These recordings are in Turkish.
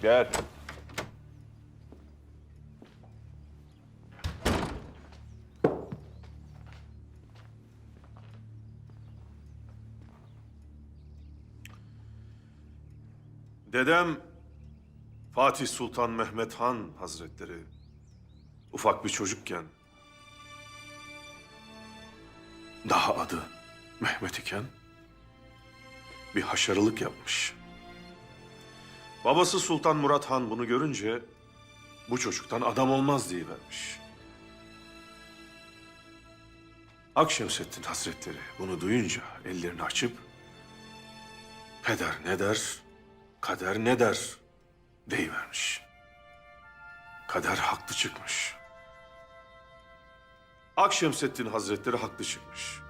Gel. Dedem Fatih Sultan Mehmet Han Hazretleri ufak bir çocukken, daha adı Mehmet iken bir haşarılık yapmış. Babası Sultan Murat Han bunu görünce bu çocuktan adam olmaz diyivermiş. Akşemseddin Hazretleri bunu duyunca ellerini açıp peder ne der, kader ne der deyivermiş. Kader haklı çıkmış. Akşemseddin Hazretleri haklı çıkmış.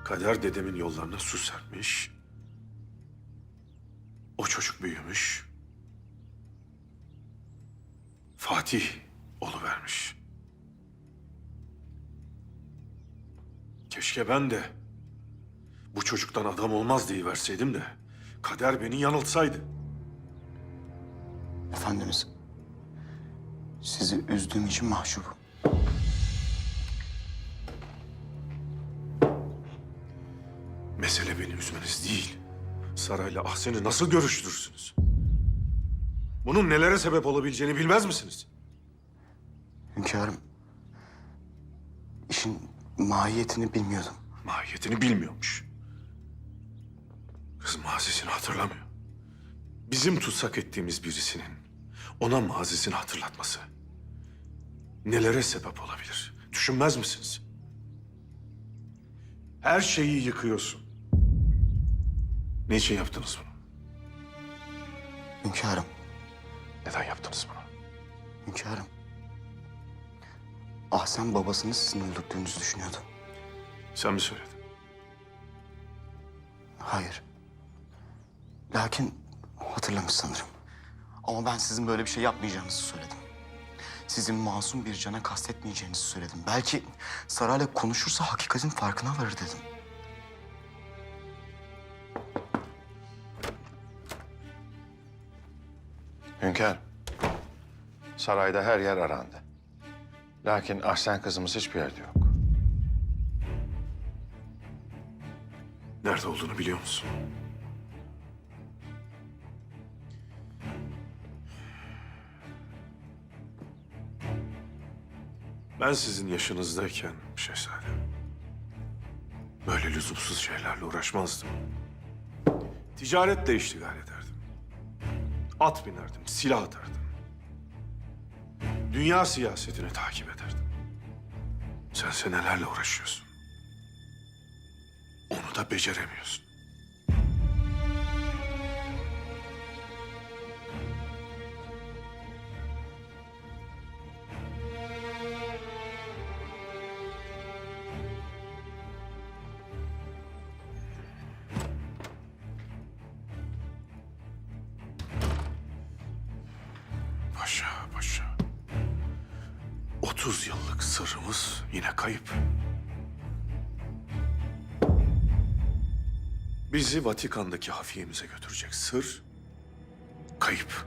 Kader dedemin yollarına su serpmiş. O çocuk büyümüş. Fatih oluvermiş. Keşke ben de bu çocuktan adam olmaz deyiverseydim de kader beni yanıltsaydı. Efendimiz, sizi üzdüğüm için mahcubum. Mesele beni üzmeniz değil. Sarayla Ahsen'i nasıl görüştürürsünüz? Bunun nelere sebep olabileceğini bilmez misiniz? Hünkârım, işin mahiyetini bilmiyordum. Mahiyetini bilmiyormuş. Kız mazisini hatırlamıyor. Bizim tutsak ettiğimiz birisinin ona mazisini hatırlatması nelere sebep olabilir? Düşünmez misiniz? Her şeyi yıkıyorsun. Niçin yaptınız bunu? Hünkârım, Neden yaptınız bunu? hünkârım. Ahsen babasını sizin öldürdüğünüzü düşünüyordu. Sen mi söyledin? Hayır. Lakin hatırlamış sanırım. Ama ben sizin böyle bir şey yapmayacağınızı söyledim. Sizin masum bir cana kastetmeyeceğinizi söyledim. Belki sarayla konuşursa hakikatin farkına varır dedim. Hünkâr, sarayda her yer arandı. Lakin Ahsen kızımız hiçbir yerde yok. Nerede olduğunu biliyor musun? Ben sizin yaşınızdayken şehzadem, böyle lüzumsuz şeylerle uğraşmazdım. Ticaretle iştigal ederdim. At binerdim, silah atardım. Dünya siyasetini takip ederdim. Sen nelerle uğraşıyorsun? Onu da beceremiyorsun. Paşa, paşa. 30 yıllık sırrımız yine kayıp. Bizi Vatikan'daki hafiyemize götürecek sır kayıp.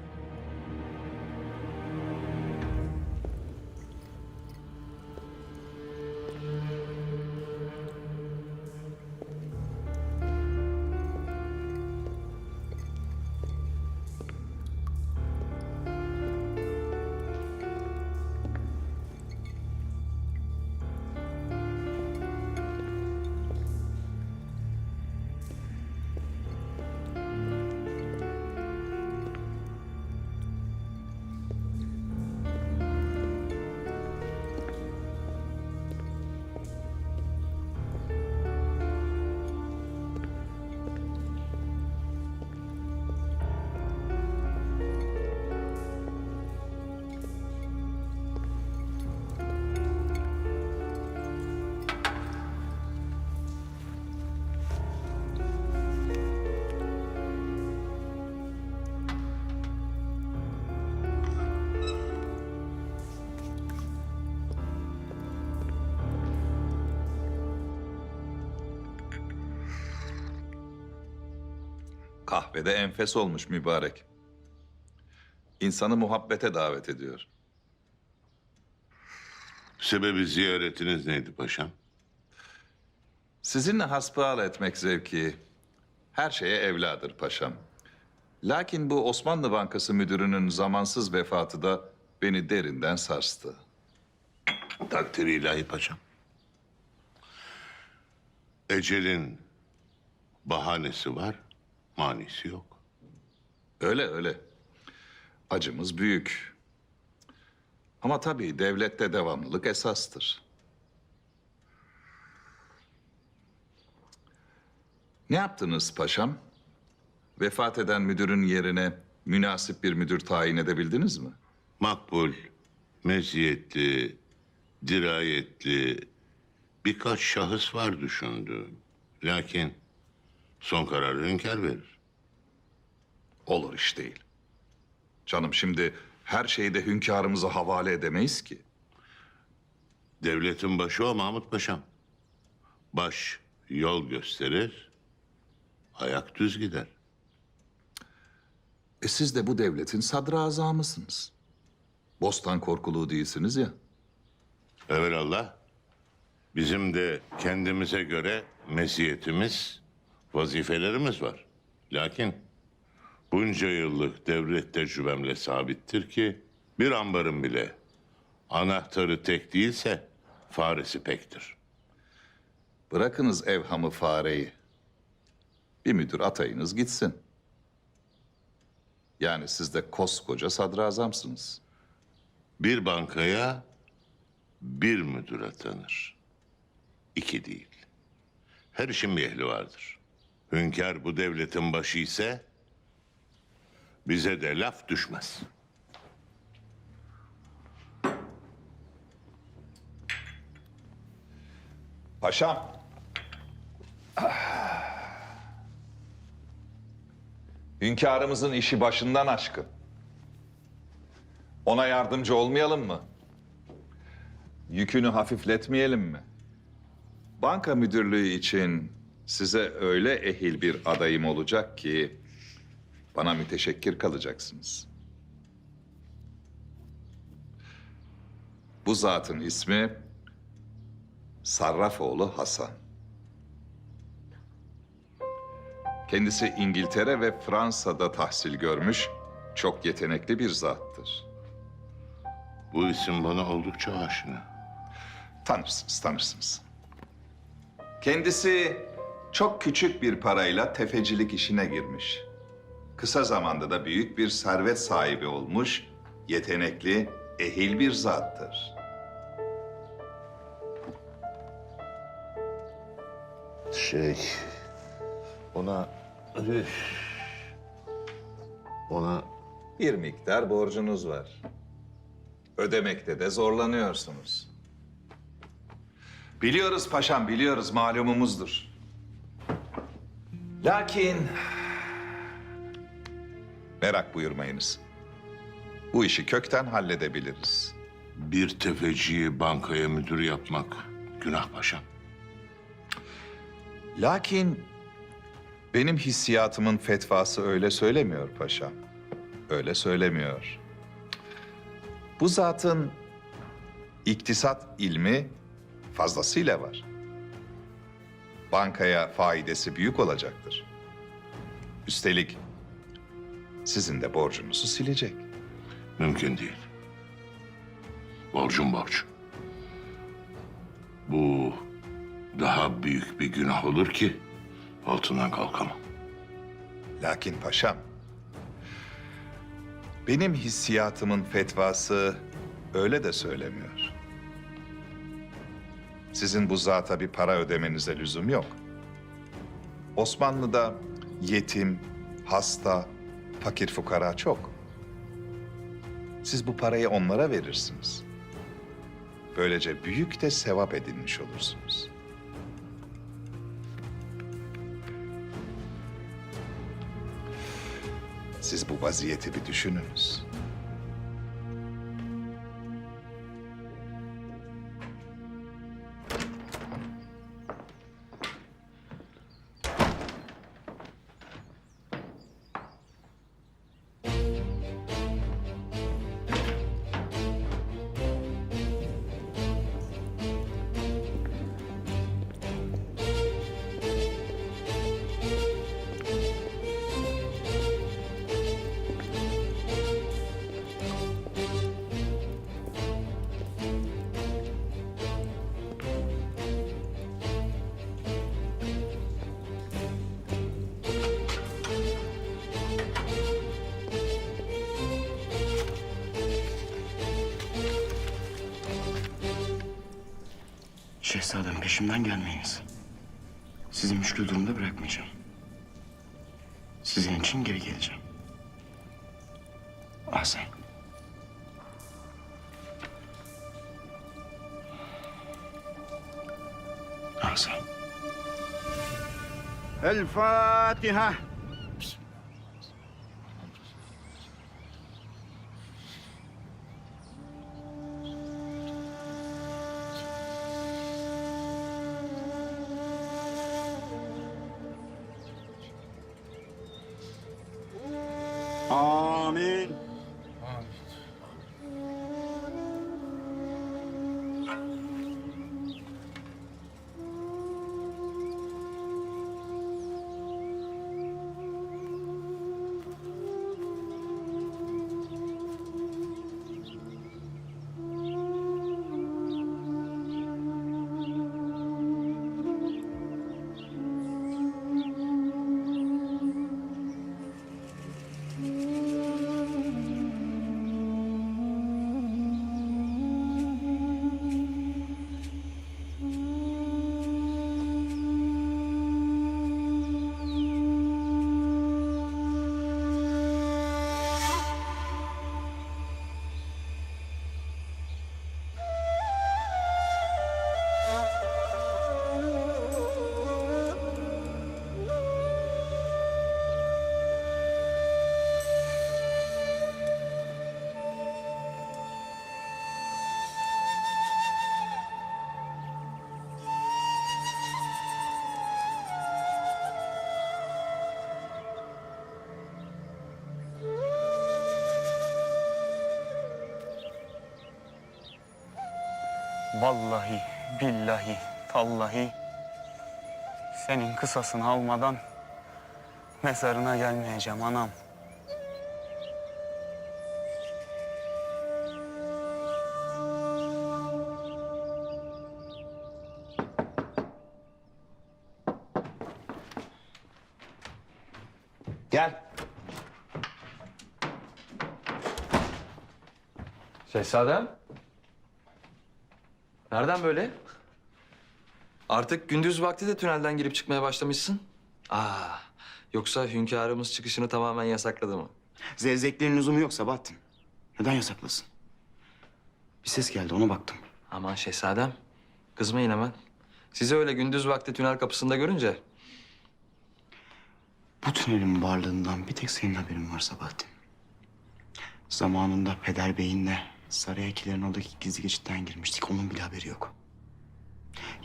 Kahvede enfes olmuş mübarek. İnsanı muhabbete davet ediyor. Sebebi ziyaretiniz neydi paşam? Sizinle hasbihal etmek zevki her şeye evladır paşam. Lakin bu Osmanlı Bankası müdürünün zamansız vefatı da beni derinden sarstı. Takdiri ilahi paşam. Ecelin bahanesi var, manisi yok. Öyle öyle. Acımız büyük. Ama tabii devlette devamlılık esastır. Ne yaptınız paşam? Vefat eden müdürün yerine münasip bir müdür tayin edebildiniz mi? Makbul, meziyetli, dirayetli birkaç şahıs var düşündüm. Lakin son kararı hünkâr verir. Olur iş değil. Canım şimdi her şeyi de hünkârımıza havale edemeyiz ki. Devletin başı o Mahmut Paşam. Baş yol gösterir, ayak düz gider. Siz de bu devletin sadrazamısınız. Bostan korkuluğu değilsiniz ya. Evelallah, bizim de kendimize göre meziyetimiz, vazifelerimiz var. Lakin bunca yıllık devlet tecrübemle sabittir ki bir ambarın bile anahtarı tek değilse faresi pektir. Bırakınız evhamı fareyi. Bir müdür atayınız gitsin. Yani siz de koskoca sadrazamsınız. Bir bankaya bir müdür atanır. İki değil. Her işin bir ehli vardır. Hünkâr bu devletin başı ise bize de laf düşmez. Paşam. Hünkârımızın işi başından aşkın. Ona yardımcı olmayalım mı? Yükünü hafifletmeyelim mi? Banka müdürlüğü için size öyle ehil bir adayım olacak ki bana müteşekkir kalacaksınız. Bu zatın ismi Sarrafoğlu Hasan. Kendisi İngiltere ve Fransa'da tahsil görmüş, çok yetenekli bir zattır. Bu isim bana oldukça aşina. Tanırsınız. Kendisi çok küçük bir parayla tefecilik işine girmiş. Kısa zamanda da büyük bir servet sahibi olmuş, yetenekli, ehil bir zattır. Ona... Ona Bir miktar borcunuz var. Ödemekte de zorlanıyorsunuz. Biliyoruz paşam, biliyoruz, malumumuzdur. Lakin... merak buyurmayınız. Bu işi kökten halledebiliriz. bir tefeciyi bankaya müdür yapmak günah paşam. Lakin benim hissiyatımın fetvası öyle söylemiyor paşam. Öyle söylemiyor. Bu zatın iktisat ilmi fazlasıyla var. Bankaya faidesi büyük olacaktır. Üstelik sizin de borcunuzu silecek. Mümkün değil. Borcum borç. Bu daha büyük bir günah olur ki altından kalkamam. Lakin paşam, benim hissiyatımın fetvası öyle de söylemiyor. Sizin bu zata bir para ödemenize lüzum yok. Osmanlı'da yetim, hasta, fakir fukara çok. Siz bu parayı onlara verirsiniz. Böylece büyük de sevap edinmiş olursunuz. Siz bu vaziyeti bir düşününüz. Şehzadem peşimden gelmeyiniz. Sizi müşkül durumda bırakmayacağım. Sizin için geri geleceğim. Ahsen. Ahsen. El Fatiha. Amin. Vallahi, billahi, tallahi senin kısasını almadan mezarına gelmeyeceğim anam. Gel. Şehzadem. Nereden böyle? Artık gündüz vakti de tünelden girip çıkmaya başlamışsın. Yoksa hünkârımız çıkışını tamamen yasakladı mı? Zevzeklerin lüzumu yok Sabahattin. Neden yasaklasın? Bir ses geldi, ona baktım. Aman şehzadem, kızmayın hemen. Sizi öyle gündüz vakti tünel kapısında görünce... Bu tünelin varlığından bir tek senin haberin var Sabahattin. Zamanında Peder Bey'inle Saraykilerin oradaki gizli geçitten girmiştik. Onun bile haberi yok.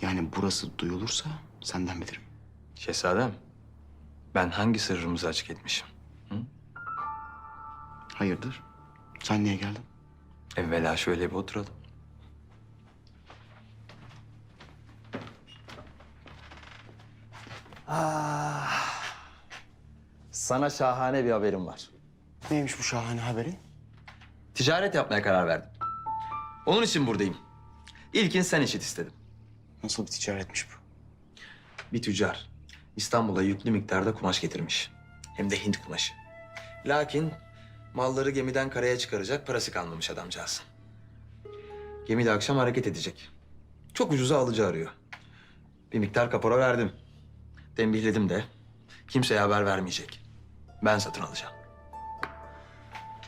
Yani burası duyulursa senden bilirim. Şehzadem, ben hangi sırrımızı açık etmişim? Hayırdır? Sen niye geldin? Evvela şöyle bir oturalım. Sana şahane bir haberim var. Neymiş bu şahane haberin? Ticaret yapmaya karar verdim. Onun için buradayım. İlkin sen işit istedim. Nasıl bir ticaretmiş bu? Bir tüccar İstanbul'a yüklü miktarda kumaş getirmiş. Hem de Hint kumaşı. Lakin malları gemiden karaya çıkaracak parası kalmamış adamcağız. Gemi de akşam hareket edecek. Çok ucuza alıcı arıyor. Bir miktar kapora verdim. Tembihledim de kimseye haber vermeyecek. Ben satın alacağım.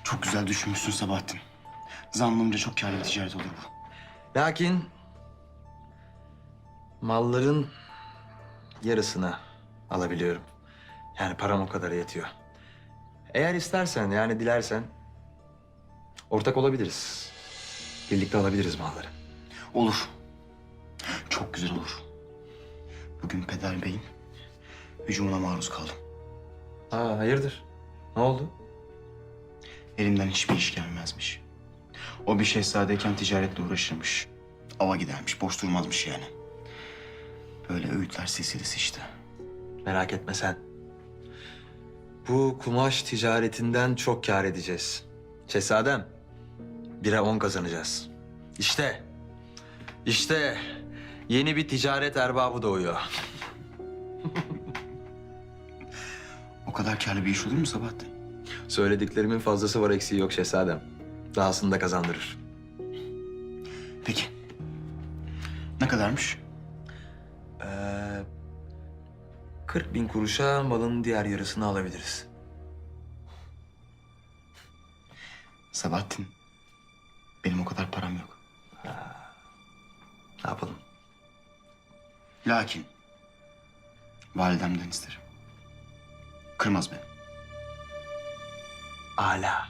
Çok güzel düşünmüşsün Sabahattin. Zannımca çok kârlı bir ticaret olur bu. Lakin malların yarısını alabiliyorum. Yani param o kadar yetiyor. Eğer istersen yani dilersen ortak olabiliriz. Birlikte alabiliriz malları. Olur. Çok güzel olur. Bugün Peder Bey'in hücumuna maruz kaldım. Hayırdır? Ne oldu? Elimden hiçbir iş gelmezmiş. O bir şehzadeyken ticaretle uğraşırmış. Ava gidermiş, boş durmazmış yani. Böyle öğütler silsilesi işte. Merak etme sen. Bu kumaş ticaretinden çok kâr edeceğiz. Şehzadem, 1'e 10 kazanacağız. İşte yeni bir ticaret erbabı doğuyor. O kadar kârlı bir iş olur mu Sabahattin? Söylediklerimin fazlası var, eksiği yok şehzadem. Dahasını da kazandırır. Peki. Ne kadarmış? 40.000 kuruşa malın diğer yarısını alabiliriz. Sabahattin, benim o kadar param yok. Ne yapalım? Lakin validemden isterim. Kırmaz beni. Ala.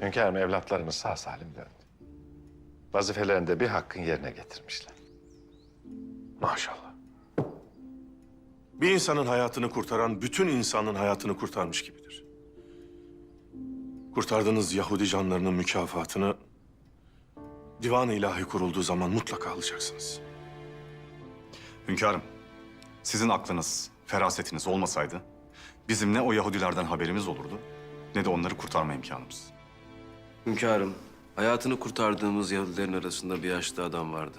Hünkârım, evlatlarımız sağ salim döndü. Vazifelerini de bir hakkın yerine getirmişler. Maşallah. Bir insanın hayatını kurtaran bütün insanın hayatını kurtarmış gibidir. Kurtardığınız Yahudi canlarının mükafatını divan-ı ilahi kurulduğu zaman mutlaka alacaksınız. Hünkârım, sizin aklınız, ferasetiniz olmasaydı bizim ne o Yahudilerden haberimiz olurdu ne de onları kurtarma imkanımız. Hünkârım, hayatını kurtardığımız Yahudilerin arasında bir yaşlı adam vardı.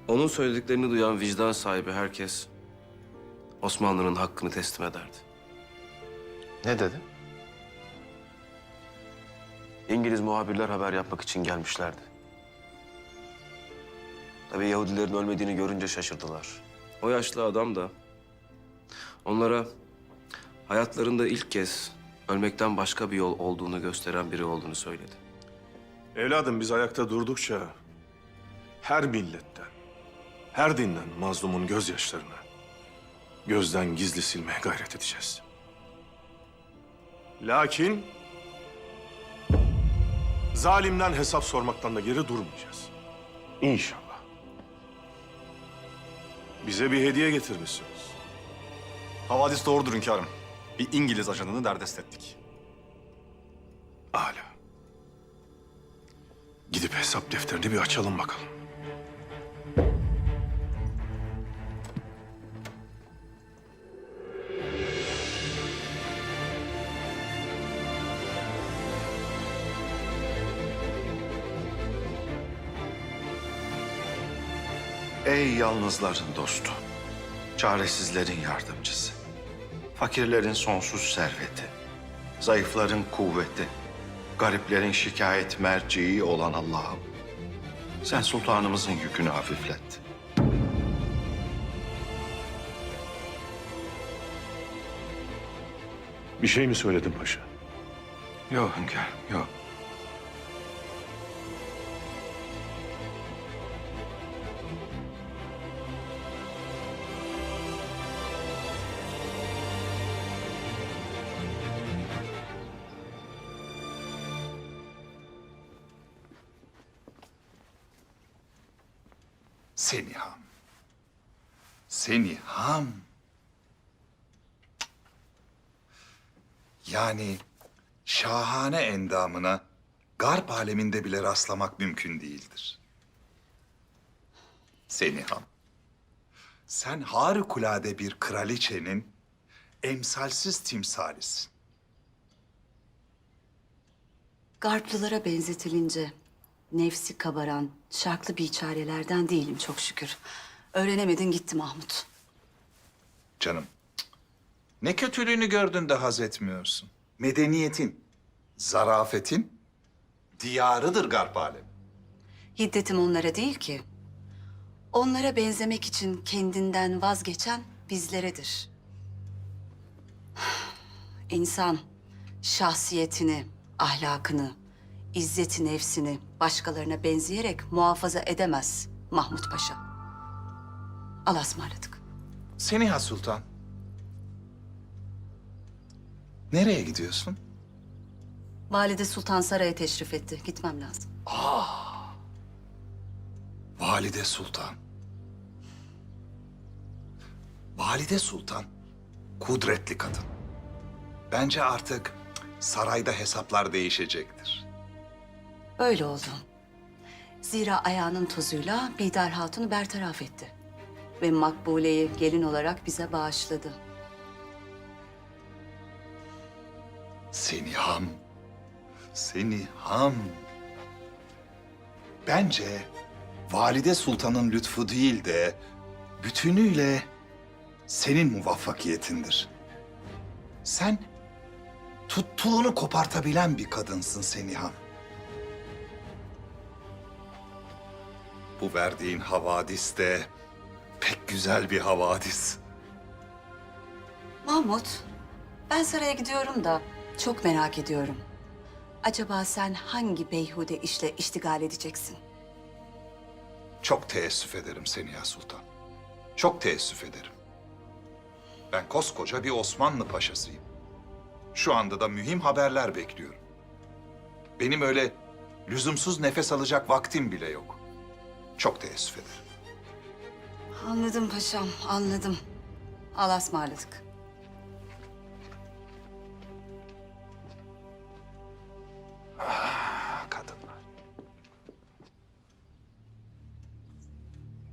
Onun söylediklerini duyan vicdan sahibi herkes Osmanlı'nın hakkını teslim ederdi. Ne dedi? İngiliz muhabirler haber yapmak için gelmişlerdi. Tabii Yahudilerin ölmediğini görünce şaşırdılar. O yaşlı adam da onlara hayatlarında ilk kez ölmekten başka bir yol olduğunu gösteren biri olduğunu söyledi. Evladım, biz ayakta durdukça her milletten, her dinden mazlumun gözyaşlarını gözden gizli silmeye gayret edeceğiz. Lakin zalimden hesap sormaktan da geri durmayacağız. İnşallah. Bize bir hediye getirmişsiniz. Havadis doğrudur hünkârım. Bir İngiliz ajanını derdest ettik. Âlâ. Gidip hesap defterini bir açalım bakalım. Ey yalnızların dostu, çaresizlerin yardımcısı, fakirlerin sonsuz serveti, zayıfların kuvveti, gariplerin şikayet merciği olan Allah'ım, sen sultanımızın yükünü hafiflet. Bir şey mi söyledin paşa? Yok hünkârım, yok. Seniham. Seniham. Yani şahane endamına Garp aleminde bile rastlamak mümkün değildir. Seniham. Sen harikulade bir kraliçenin emsalsiz timsalisin. Garplılara benzetilince nefsi kabaran şarklı biçarelerden değilim çok şükür. Öğrenemedin gitti Mahmut. Canım, ne kötülüğünü gördün de haz etmiyorsun. Medeniyetin, zarafetin diyarıdır Garp alemi. Hiddetim onlara değil ki. Onlara benzemek için kendinden vazgeçen bizleredir. İnsan şahsiyetini, ahlakını, izzeti nefsini başkalarına benzeyerek muhafaza edemez Mahmut Paşa. Allah'a ısmarladık. Seniha Sultan. Nereye gidiyorsun? Valide Sultan saraya teşrif etti. Gitmem lazım. Valide Sultan. Valide Sultan, kudretli kadın. Bence artık sarayda hesaplar değişecektir. Öyle oldu. Zira ayağının tozuyla Bidar Hatun'u bertaraf etti. Ve Makbule'yi gelin olarak bize bağışladı. Seniham, Seniham. Bence Valide Sultan'ın lütfu değil de bütünüyle senin muvaffakiyetindir. Sen tuttuğunu kopartabilen bir kadınsın Senihan. Bu verdiğin havadis de pek güzel bir havadis. Mahmut, ben saraya gidiyorum da çok merak ediyorum. Acaba sen hangi beyhude işle iştigal edeceksin? Çok teessüf ederim Seniha Sultan. Çok teessüf ederim. Ben koskoca bir Osmanlı paşasıyım. Şu anda da mühim haberler bekliyorum. Benim öyle lüzumsuz nefes alacak vaktim bile yok. Çok teessüf ederim. Anladım paşam, anladım. Allah'a ısmarladık. Kadınlar.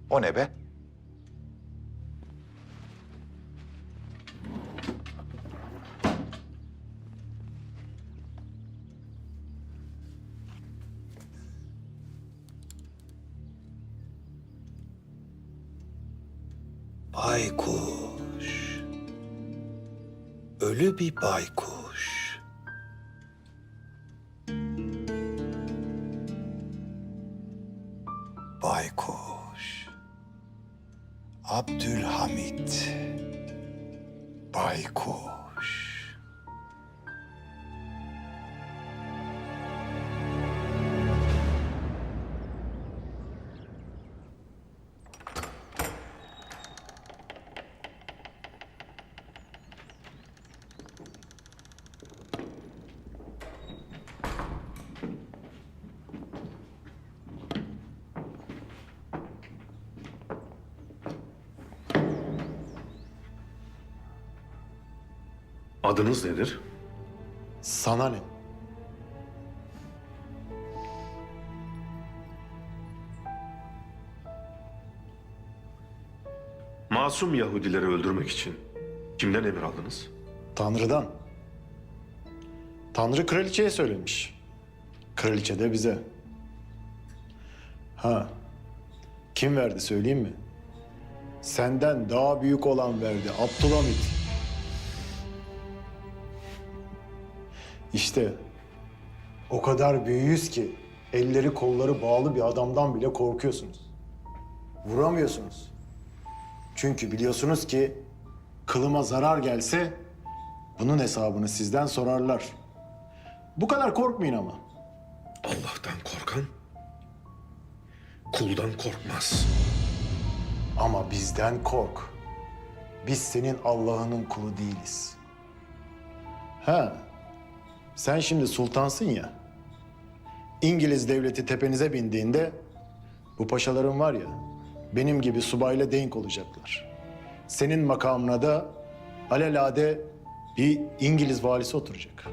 O ne be? Baykuş. Ölü bir baykuş. Baykuş. Abdülhamit. Baykuş. Adınız nedir? Sana ne? Masum Yahudileri öldürmek için kimden emir aldınız? Tanrı'dan. Tanrı kraliçeye söylemiş. Kraliçe de bize. Ha, kim verdi söyleyeyim mi? Senden daha büyük olan verdi, Abdülhamit. İşte o kadar büyüğüz ki elleri kolları bağlı bir adamdan bile korkuyorsunuz. Vuramıyorsunuz. Çünkü biliyorsunuz ki kılıma zarar gelse bunun hesabını sizden sorarlar. Bu kadar korkmayın ama. Allah'tan korkan kuldan korkmaz. Ama bizden kork. Biz senin Allah'ının kulu değiliz. Ha, sen şimdi sultansın ya. İngiliz devleti tepenize bindiğinde bu paşaların var ya benim gibi subayla denk olacaklar. Senin makamına da alelade bir İngiliz valisi oturacak.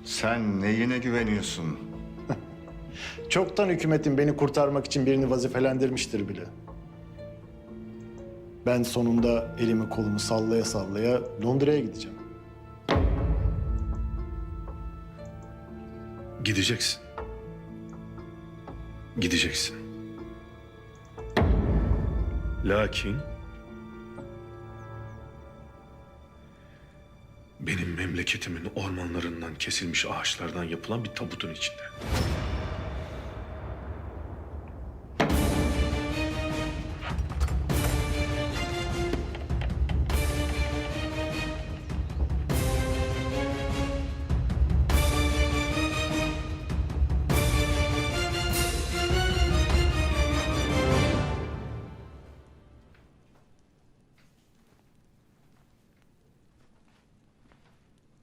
Sen neyine güveniyorsun? Çoktan hükümetin beni kurtarmak için birini vazifelendirmiştir bile. Ben sonunda elimi kolumu sallaya sallaya Londra'ya gideceğim. Gideceksin. Gideceksin. Lakin benim memleketimin ormanlarından kesilmiş ağaçlardan yapılan bir tabutun içinde.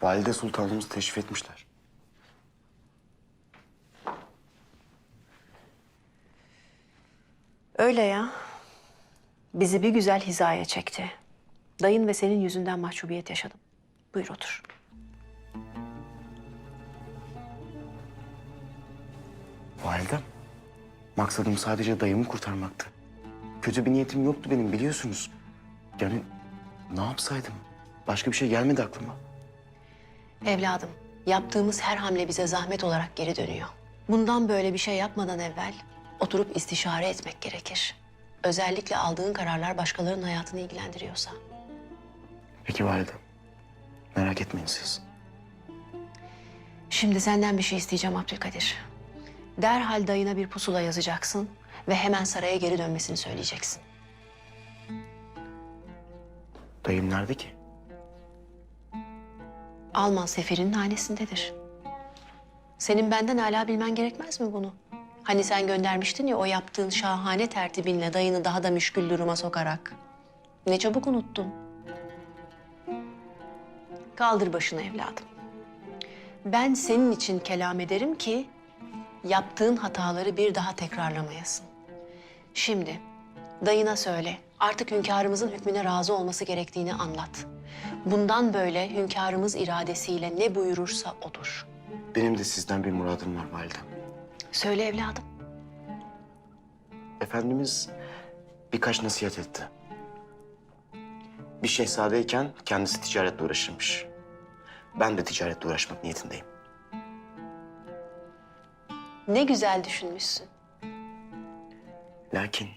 Valide Sultanımızı teşrif etmişler. Öyle ya. Bizi bir güzel hizaya çekti. Dayın ve senin yüzünden mahcubiyet yaşadım. Buyur otur. Validem, maksadım sadece dayımı kurtarmaktı. Kötü bir niyetim yoktu benim biliyorsunuz. Yani ne yapsaydım? Başka bir şey gelmedi aklıma. Evladım, Yaptığımız her hamle bize zahmet olarak geri dönüyor. Bundan böyle bir şey yapmadan evvel oturup istişare etmek gerekir. Özellikle aldığın kararlar başkalarının hayatını ilgilendiriyorsa. Peki validem. Merak etmeyin siz. Şimdi senden bir şey isteyeceğim Abdülkadir. Derhal dayına bir pusula yazacaksın ve hemen saraya geri dönmesini söyleyeceksin. Dayım nerede ki? Alman seferinin hanesindedir. Senin benden hala bilmen gerekmez mi bunu? Hani sen göndermiştin ya o yaptığın şahane tertibinle dayını daha da müşkül duruma sokarak. Ne çabuk unuttun. Kaldır başını evladım. Ben senin için kelam ederim ki yaptığın hataları bir daha tekrarlamayasın. Şimdi dayına söyle, artık hünkârımızın hükmüne razı olması gerektiğini anlat. Bundan böyle hünkârımız iradesiyle ne buyurursa odur. Benim de sizden bir muradım var validem. Söyle evladım. Efendimiz birkaç nasihat etti. Bir şehzadeyken kendisi ticaretle uğraşırmış. Ben de ticaretle uğraşmak niyetindeyim. Ne güzel düşünmüşsün. Lakin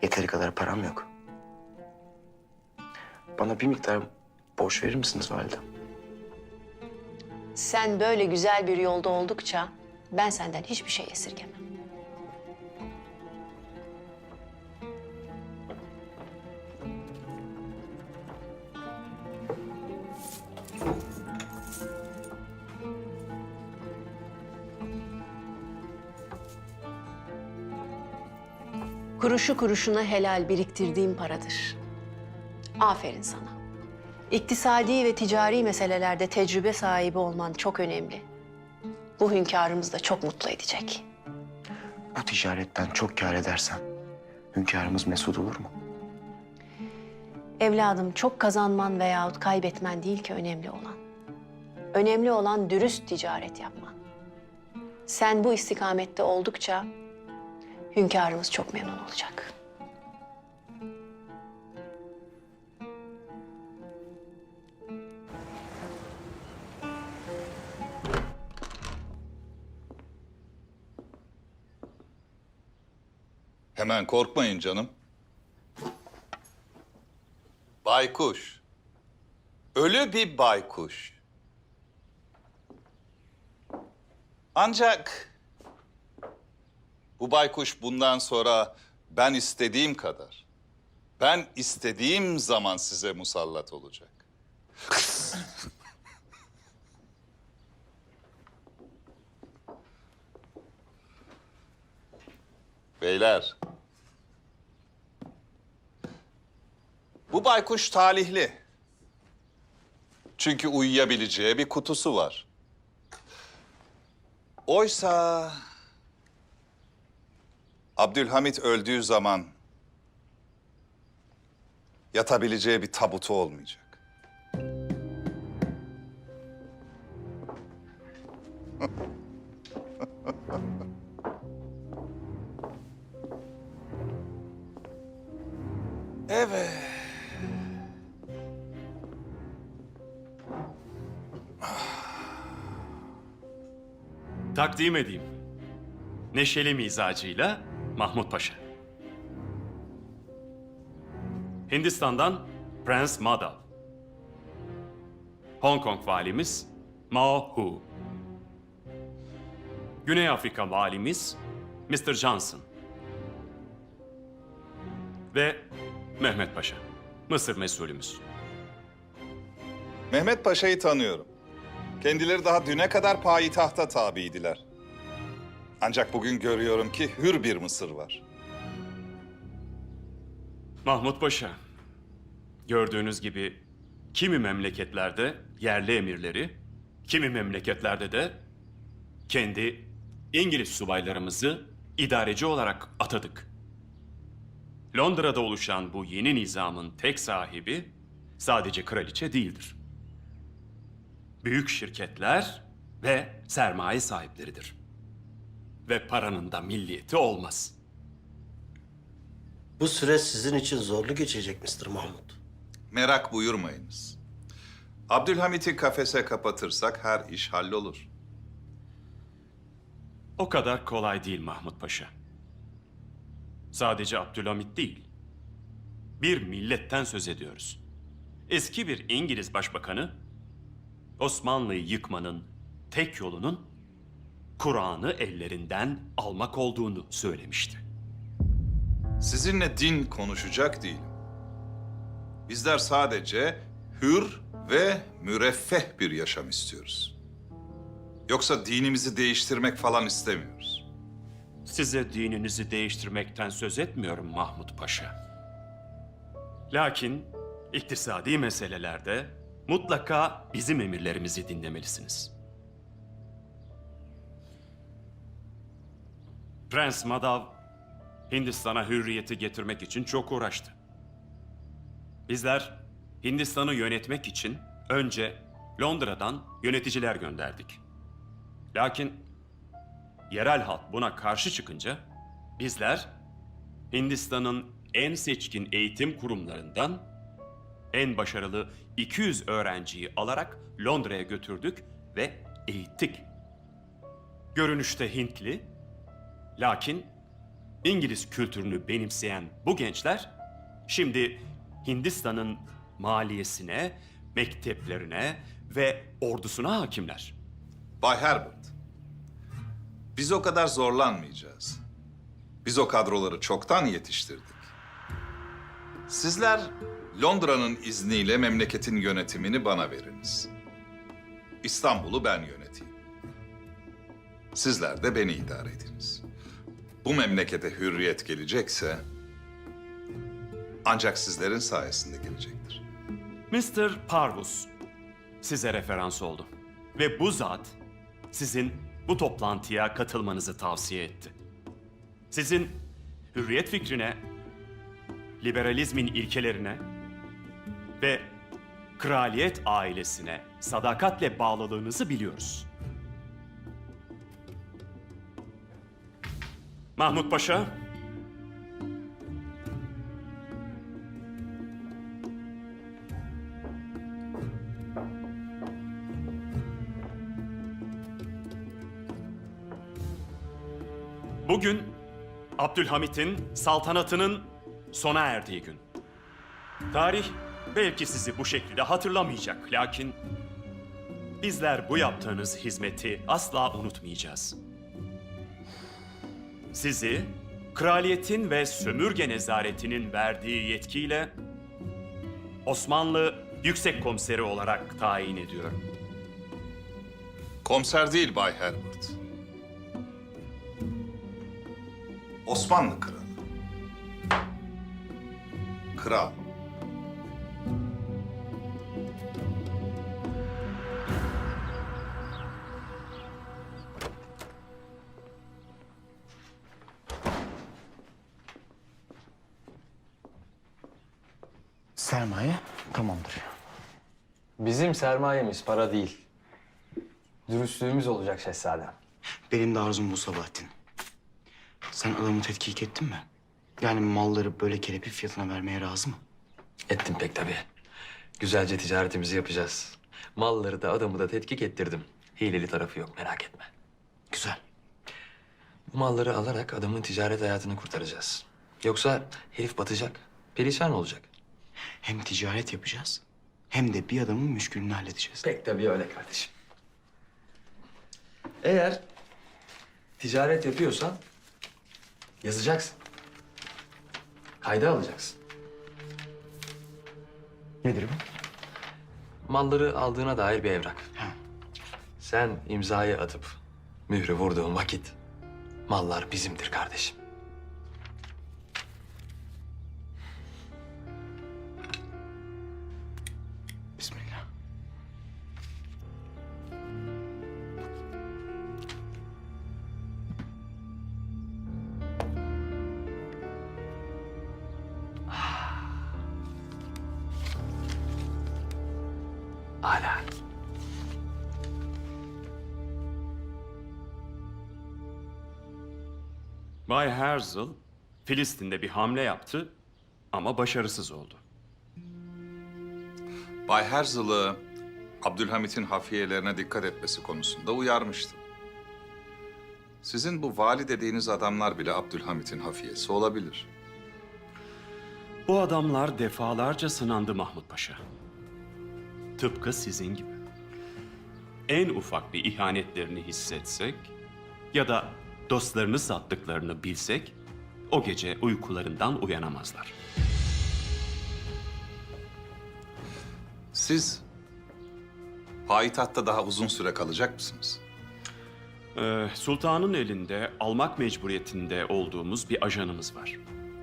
yeteri kadar param yok. Bana bir miktar borç verir misiniz validem? Sen böyle güzel bir yolda oldukça ben senden hiçbir şey esirgemem. Kuruşu kuruşuna helal biriktirdiğim paradır. Aferin sana. İktisadi ve ticari meselelerde tecrübe sahibi olman çok önemli. Bu hünkârımız da çok mutlu edecek. Bu ticaretten çok kâr edersem hünkârımız mesut olur mu? Evladım çok kazanman veyahut kaybetmen değil ki önemli olan. Önemli olan dürüst ticaret yapman. Sen bu istikamette oldukça hünkârımız çok memnun olacak. Hemen korkmayın canım. Baykuş. Ölü bir baykuş. Ancak bu baykuş bundan sonra ben istediğim kadar, ben istediğim zaman size musallat olacak. Beyler, bu baykuş talihli. Çünkü uyuyabileceği bir kutusu var. Oysa Abdülhamit öldüğü zaman yatabileceği bir tabutu olmayacak. Evet. Takdim edeyim. Neşeli mizacıyla Mahmut Paşa. Hindistan'dan Prens Madhav. Hong Kong valimiz Mao Hu. Güney Afrika valimiz Mr. Johnson. Ve Mehmet Paşa, Mısır mesulümüz. Mehmet Paşa'yı tanıyorum. Kendileri daha düne kadar payitahta tabiydiler. Ancak bugün görüyorum ki hür bir Mısır var. Mahmut Paşa, gördüğünüz gibi kimi memleketlerde yerli emirleri, kimi memleketlerde de kendi İngiliz subaylarımızı idareci olarak atadık. Londra'da oluşan bu yeni nizamın tek sahibi sadece kraliçe değildir. Büyük şirketler ve sermaye sahipleridir. Ve paranın da milliyeti olmaz. Bu süreç sizin için zorlu geçecek Mr. Mahmut. Merak buyurmayınız. Abdülhamit'i kafese kapatırsak her iş hallolur. O kadar kolay değil Mahmut Paşa. Sadece Abdülhamit değil. Bir milletten söz ediyoruz. Eski bir İngiliz başbakanı Osmanlı'yı yıkmanın tek yolunun Kur'an'ı ellerinden almak olduğunu söylemişti. Sizinle din konuşacak değilim. Bizler sadece hür ve müreffeh bir yaşam istiyoruz. Yoksa dinimizi değiştirmek falan istemiyoruz. Size dininizi değiştirmekten söz etmiyorum Mahmut Paşa. Lakin iktisadi meselelerde mutlaka bizim emirlerimizi dinlemelisiniz. Prens Madav Hindistan'a hürriyeti getirmek için çok uğraştı. Bizler Hindistan'ı yönetmek için önce Londra'dan yöneticiler gönderdik. Lakin yerel halk buna karşı çıkınca bizler Hindistan'ın en seçkin eğitim kurumlarından en başarılı 200 öğrenciyi alarak Londra'ya götürdük ve eğittik. Görünüşte Hintli, lakin İngiliz kültürünü benimseyen bu gençler şimdi Hindistan'ın maliyesine, mekteplerine ve ordusuna hakimler. Bay Herbert, biz o kadar zorlanmayacağız. Biz o kadroları çoktan yetiştirdik. Sizler Londra'nın izniyle memleketin yönetimini bana veriniz. İstanbul'u ben yöneteyim. Sizler de beni idare ediniz. Bu memlekete hürriyet gelecekse ancak sizlerin sayesinde gelecektir. Mr. Parvus size referans oldu ve bu zat sizin bu toplantıya katılmanızı tavsiye etti. Sizin hürriyet fikrine, liberalizmin ilkelerine ve kraliyet ailesine sadakatle bağlılığınızı biliyoruz. Mahmut Paşa, bugün Abdülhamit'in saltanatının sona erdiği gün. Tarih belki sizi bu şekilde hatırlamayacak, lakin bizler bu yaptığınız hizmeti asla unutmayacağız. Sizi kraliyetin ve sömürge nezaretinin verdiği yetkiyle Osmanlı Yüksek Komiseri olarak tayin ediyorum. Komiser değil Bay Herbert. Osmanlı kralı. Kral. Sermaye tamamdır. Bizim sermayemiz para değil. Dürüstlüğümüz olacak şehzadem. Benim de arzum bu Sabahattin. Sen adamı tetkik ettin mi? Yani malları böyle kelepir fiyatına vermeye razı mı? Ettim pek tabii. Güzelce ticaretimizi yapacağız. Malları da adamı da tetkik ettirdim. Hileli tarafı yok, merak etme. Güzel. Bu malları alarak adamın ticaret hayatını kurtaracağız. Yoksa herif batacak, perişan olacak. Hem ticaret yapacağız hem de bir adamın müşkülünü halledeceğiz. Pek tabii öyle kardeşim. Eğer ticaret yapıyorsan yazacaksın. Kayda alacaksın. Nedir bu? Malları aldığına dair bir evrak. Ha. Sen imzayı atıp mührü vurduğun vakit mallar bizimdir kardeşim. Bismillah. Hala. Bay Herzl, Filistin'de bir hamle yaptı ama başarısız oldu. Bay Herzl'ı Abdülhamit'in hafiyelerine dikkat etmesi konusunda uyarmıştım. Sizin bu vali dediğiniz adamlar bile Abdülhamit'in hafiyesi olabilir. Bu adamlar defalarca sınandı Mahmut Paşa. Tıpkı sizin gibi. En ufak bir ihanetlerini hissetsek ya da dostlarını sattıklarını bilsek o gece uykularından uyanamazlar. Siz payitahtta daha uzun süre kalacak mısınız? Sultanın elinde almak mecburiyetinde olduğumuz bir ajanımız var.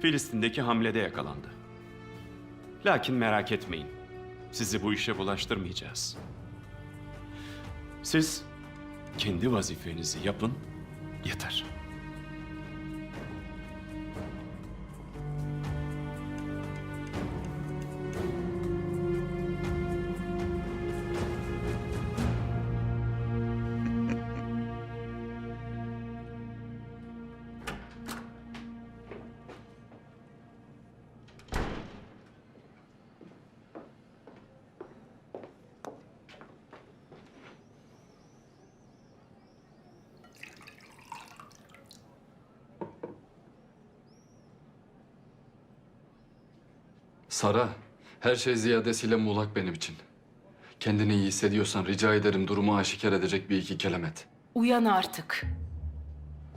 Filistin'deki hamlede yakalandı. Lakin merak etmeyin, sizi bu işe bulaştırmayacağız. Siz kendi vazifenizi yapın, yeter. Sara, her şey ziyadesiyle muğlak benim için. Kendini iyi hissediyorsan rica ederim durumu aşikar edecek bir iki kelam et. Uyan artık.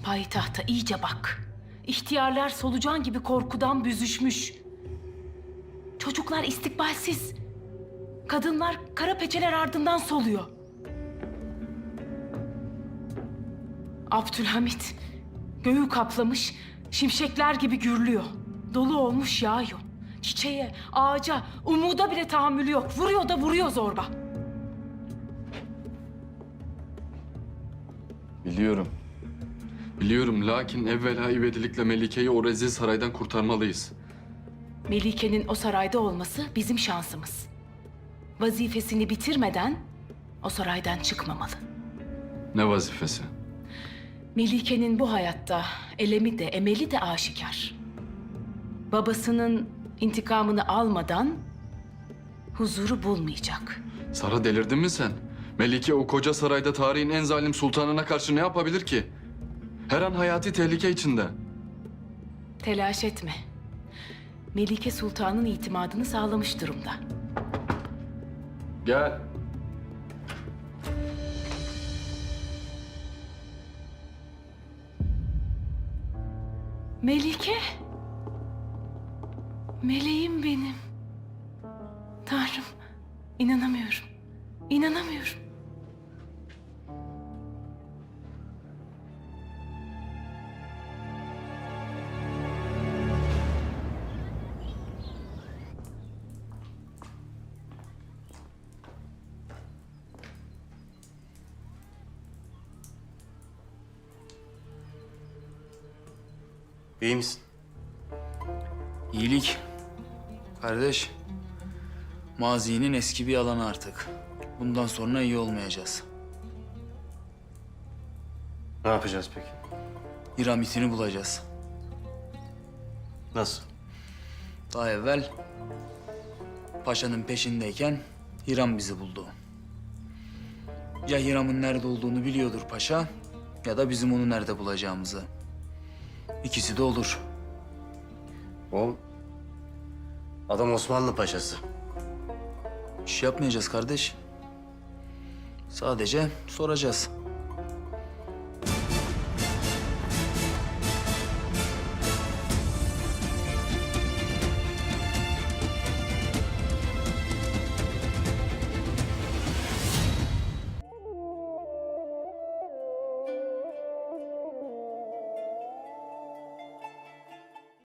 Payitahta iyice bak. İhtiyarlar solucan gibi korkudan büzüşmüş. Çocuklar istikbalsiz. Kadınlar kara peçeler ardından soluyor. Abdülhamit göğü kaplamış, şimşekler gibi gürlüyor. Dolu olmuş yağıyor. Çiçeğe, ağaca, umuda bile tahammülü yok. Vuruyor da vuruyor zorba. Biliyorum. Biliyorum lakin evvela ivedilikle Melike'yi o rezil saraydan kurtarmalıyız. Melike'nin o sarayda olması bizim şansımız. Vazifesini bitirmeden o saraydan çıkmamalı. Ne vazifesi? Melike'nin bu hayatta elemi de emeli de aşikar. Babasının intikamını almadan huzuru bulmayacak. Sara delirdin mi sen? Melike o koca sarayda tarihin en zalim sultanına karşı ne yapabilir ki? Her an hayati tehlike içinde. Telaş etme. Melike Sultan'ın itimadını sağlamış durumda. Gel. Melike. Meleğim benim. Tanrım, inanamıyorum. İnanamıyorum. İyi misin? İyilik. Kardeş, mazinin eski bir yalanı artık. Bundan sonra iyi olmayacağız. Ne yapacağız peki? Hiramit'ini bulacağız. Nasıl? Daha evvel paşanın peşindeyken Hiram bizi buldu. Ya Hiram'ın nerede olduğunu biliyordur paşa ya da bizim onu nerede bulacağımızı. İkisi de olur. Oğlum, adam Osmanlı paşası. İş yapmayacağız kardeş. Sadece soracağız.